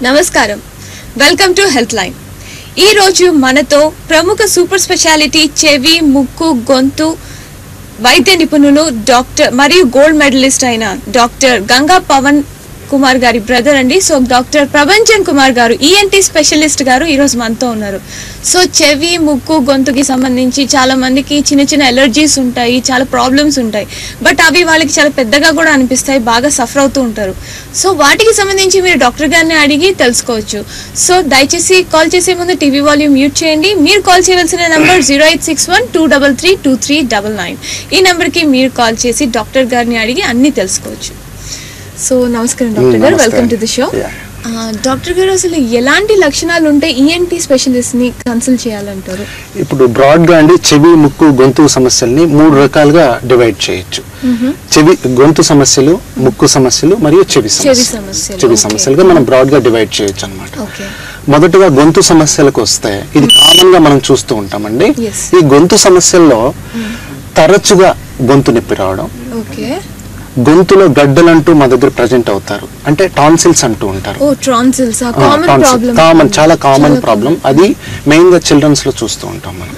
నమస్కారం, welcome to health line. ఈ రోజు మనతో ప్రముఖ సూపర్ స్పెషాలిటీ చెవి ముక్కు గొంతు వైద్య నిపుణులు డాక్టర్ మరియు గోల్డ్ మెడలిస్ట్ అయిన డాక్టర్ గంగా పవన్ కుమార్ గారి బ్రదర్ అండి. సో డాక్టర్ ప్రభంజన్ కుమార్ గారు ఈఎన్టీ స్పెషలిస్ట్ గారు ఈరోజు మనతో ఉన్నారు. సో చెవి ముక్కు గొంతుకి సంబంధించి చాలా మందికి చిన్న చిన్న ఎలర్జీస్ ఉంటాయి, చాలా ప్రాబ్లమ్స్ ఉంటాయి. బట్ అవి వాళ్ళకి చాలా పెద్దగా కూడా అనిపిస్తాయి, బాగా సఫర్ అవుతూ ఉంటారు. సో వాటికి సంబంధించి మీరు డాక్టర్ గారిని అడిగి తెలుసుకోవచ్చు. సో దయచేసి కాల్ చేసే ముందు టీవీ వాల్యూమ్ మ్యూట్ చేయండి. మీరు కాల్ చేయవలసిన నంబర్ 08612332399. ఈ నెంబర్కి మీరు కాల్ చేసి డాక్టర్ గారిని అడిగి అన్నీ తెలుసుకోవచ్చు. సో నమస్కారం డాక్టర్ గారు, welcome to the show. Doctor గారు, అసలు ఎలాంటి లక్షణాలు ఉంటే ఈఎన్టీ స్పెషలిస్ట్ ని కన్సల్ట్ చేయాలంటారు? ఇప్పుడు బ్రాడ్ గా అండి చెవి ముక్కు గొంతు సమస్యల్ని 3 రకాలుగా డివైడ్ చేయొచ్చు. చెవి గొంతు సమస్యలు, ముక్కు సమస్యలు మరియు చెవి సమస్యలుగా మనం బ్రాడ్ గా డివైడ్ చేయొచ్చు అన్నమాట. మొదటగా గొంతు సమస్యలకు వస్తే ఇది కామన్ గా మనం చూస్తూ ఉంటామండి. ఈ గొంతు సమస్యల్లో తరచుగా గొంతు నొప్పి రావడం, గొంతులో గడ్డలంటూ మా దగ్గర ప్రజెంట్ అవుతారు, అంటే టాన్సిల్స్ అంటూ ఉంటారు. చాలా కామన్ ప్రాబ్లం. అది మెయిన్ గా చిల్డ్రన్స్ లో చూస్తూ ఉంటాం మనం.